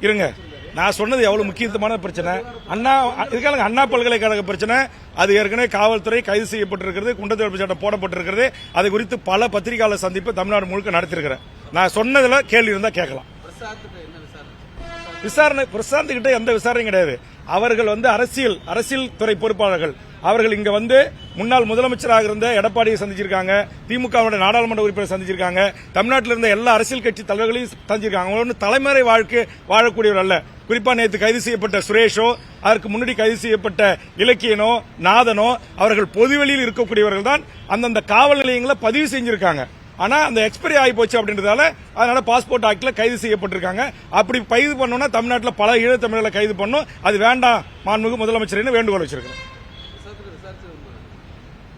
இருங்க, நான் சொன்னது எவ்வளவு முக்கியமான பிரச்சனை. அண்ணா பல்கலைக்கழக பிரச்சனை. அது ஏற்கனவே காவல்துறை கைது செய்யப்பட்டிருக்கிறது, குண்டத்தடுப்பு சட்டம் போடப்பட்டிருக்கிறது. அது குறித்து பல பத்திரிகையாளர் சந்திப்பு தமிழ்நாடு முழுக்க நடத்திருக்கிறேன். நான் சொன்னதுல கேள்வி இருந்தா கேட்கலாம். விசாரணை பிரசாந்த் கிட்ட எந்த விசாரணையும் கிடையாது. அவர்கள் அரசியல் துறை பொறுப்பாளர்கள். அவர்கள் இங்க முன்னாள் முதலமைச்சராக இருந்த எடப்பாடியை சந்திச்சிருக்காங்க, திமுக நாடாளுமன்ற உறுப்பினர் சந்திச்சிருக்காங்க, தமிழ்நாட்டில் இருந்த எல்லா அரசியல் கட்சி தலைவர்களையும் சந்திச்சிருக்காங்க. அவங்க தலைமுறை வாழ்க்கை வாழக்கூடியவர் அல்ல. குறிப்பா நேற்று கைது செய்யப்பட்ட சுரேஷோ, அதற்கு முன்னாடி கைது செய்யப்பட்ட இலக்கியனோ, நாதனோ அவர்கள் பொதுவெளியில் இருக்கக்கூடியவர்கள் தான் அந்தந்த காவல் நிலையங்களை பதிவு செஞ்சிருக்காங்க. ஆனா அந்த எக்ஸ்பைரி ஆகி போச்சு அப்படின்றதால அதனால பாஸ்போர்ட் ஆக்ட்ல கைது செய்யப்பட்டிருக்காங்க. அப்படி கைது பண்ணோம்னா தமிழ்நாட்டில் பல ஈழத்தமிழர்களை கைது பண்ணும். அது வேண்டாம் மாண்புமிகு முதலமைச்சர் வேண்டுகோள் வச்சிருக்கேன்.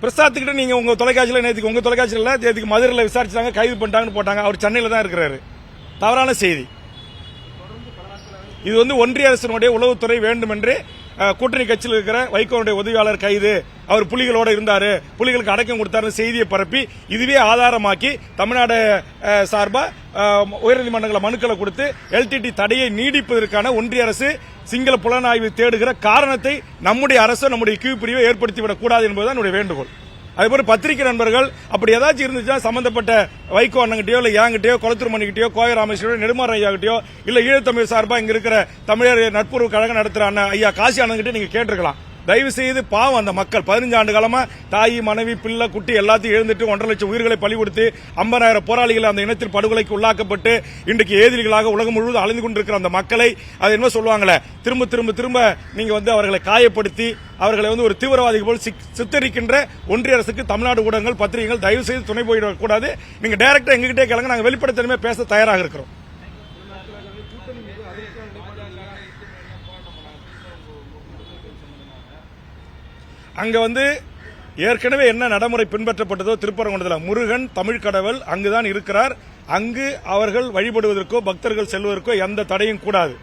பிரசாத் கிட்ட நீங்க உங்க தொலைக்காட்சியில் நேற்றுக்கு மதுரையில் விசாரிச்சாங்க, கைது பண்ணிட்டாங்கன்னு போட்டாங்க. அவர் சென்னையில் தான் இருக்கிறாரு. தவறான செய்தி. இது ஒன்றிய அரசினுடைய உளவுத்துறை வேண்டும் என்று கூட்டணி கட்சியில் இருக்கிற வைகோவுடைய உதவியாளர் கைது, அவர் புலிகளோட இருந்தாரு, புலிகளுக்கு அடக்கம் கொடுத்தாரு செய்தியை பரப்பி இதுவே ஆதாரமாக்கி தமிழ்நாடு சார்பா உயர்நீதிமன்றங்கள மனுக்களை கொடுத்து எல்டிடி தடையை நீடிப்பதற்கான ஒன்றிய அரசு சிங்கள புலனாய்வு தேடுகிற காரணத்தை நம்முடைய அரசு நம்முடைய கியூ பிரிவை ஏற்படுத்திவிடக் கூடாது என்பதுதான் என்னுடைய வேண்டுகோள். அதுபோல பத்திரிகை நண்பர்கள் அப்படி ஏதாச்சும் இருந்துச்சா சம்பந்தப்பட்ட வைகோ அண்ணங்கிட்டயோ இல்ல யாங்கிட்டயோ குளத்தூர்மணிக்கிட்டயோ கோய ராமேஸ்வரோ நெடுமாற ஐயாகிட்டயோ இல்ல ஈழத்தமிழ் சார்பா இங்க இருக்கிற தமிழர் நட்புறவு கழகம் நடத்துற அண்ணன் ஐயா காசி அண்ணங்கிட்ட நீங்க கேட்டிருக்கலாம். தயவு செய்து பாவம் அந்த மக்கள் 15 ஆண்டு காலமா தாய் மனைவி பிள்ளை குட்டி எல்லாத்தையும் எழுந்துட்டு 1.5 லட்சம் உயிர்களை பலி கொடுத்து 50,000 போராளிகள் அந்த இனத்தில் படுகொலைக்கு உள்ளாக்கப்பட்டு இன்றைக்கு ஏதிரிகளாக உலகம் முழுவதும் அழிந்து கொண்டிருக்கிற அந்த மக்களை அது என்ன சொல்லுவாங்களே திரும்ப நீங்க அவர்களை காயப்படுத்தி அவர்களை ஒரு தீவிரவாதிகள் போல் சித்தரிக்கின்ற ஒன்றிய அரசுக்கு தமிழ்நாடு ஊடகங்கள் பத்திரிகைகள் தயவு செய்து துணை போயிடக்கூடாது. நீங்க டைரக்டா எங்ககிட்டே கிளங்க, நாங்க வெளிப்படைத்தன்மையா பேச தயாராக இருக்கிறோம். அங்க ஏற்கனவே என்ன நடைமுறை பின்பற்றப்பட்டதோ திருப்பரங்குன்றத்தில் முருகன் தமிழ் கடவுள் அங்குதான் இருக்கிறார். அங்கு அவர்கள் வழிபடுவதற்கோ பக்தர்கள் செல்வதற்கோ எந்த தடையும் கூடாது.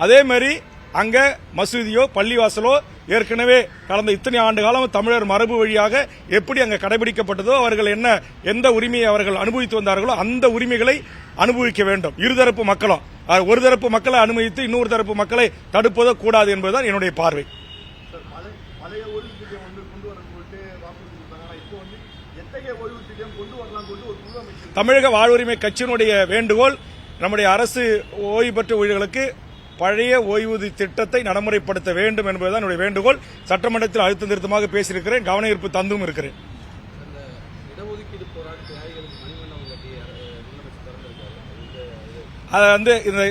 அதே மாதிரி அங்க மசூதியோ பள்ளிவாசலோ ஏற்கனவே கடந்த இத்தனை ஆண்டு காலம் தமிழர் மரபு வழியாக எப்படி அங்க கடைபிடிக்கப்பட்டதோ அவர்கள் எந்த உரிமையை அவர்கள் அனுபவித்து வந்தார்களோ அந்த உரிமைகளை அனுபவிக்க வேண்டும். இருதரப்பு மக்களும் ஒரு தரப்பு மக்களை அனுமதித்து இன்னொரு தரப்பு மக்களை தடுப்பதோ கூடாது என்பதுதான் என்னுடைய பார்வை. தமிழக வாழ்வுரிமை கட்சியினுடைய வேண்டுகோள் நம்முடைய அரசு ஓய்வு பெற்ற ஊழியர்களுக்கு பழைய ஓய்வூதிய திட்டத்தை நடைமுறைப்படுத்த வேண்டும் என்பதுதான் என்னுடைய வேண்டுகோள். சட்டமன்றத்தில் அழுத்தம் திருத்தமாக பேசியிருக்கிறேன், கவன ஈர்ப்பு தந்தும் இருக்கிறேன்.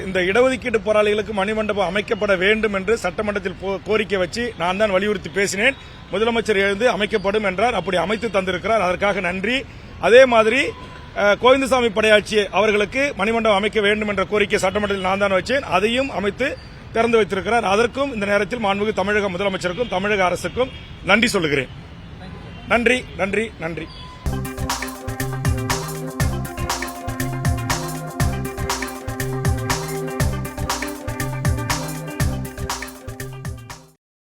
இந்த இடஒதுக்கீடு போராளிகளுக்கு மணிமண்டபம் அமைக்கப்பட வேண்டும் என்று சட்டமன்றத்தில் கோரிக்கை வச்சு நான் தான் வலியுறுத்தி பேசினேன். முதலமைச்சர் எழுந்து அமைக்கப்படும் என்றார். அப்படி அமைத்து தந்திருக்கிறார், அதற்காக நன்றி. அதே மாதிரி கோவிந்தசாமி படையாட்சி அவர்களுக்கு மணிமண்டபம் அமைக்க வேண்டும் என்ற கோரிக்கை சட்டமன்றத்தில் நான் தான் வச்சேன். அதையும் அமைத்து திறந்து வைத்திருக்கிறார். அதற்கும் இந்த நேரத்தில் மாண்புமிகு தமிழக முதலமைச்சருக்கும் தமிழக அரசுக்கும் நன்றி சொல்லுகிறேன். நன்றி.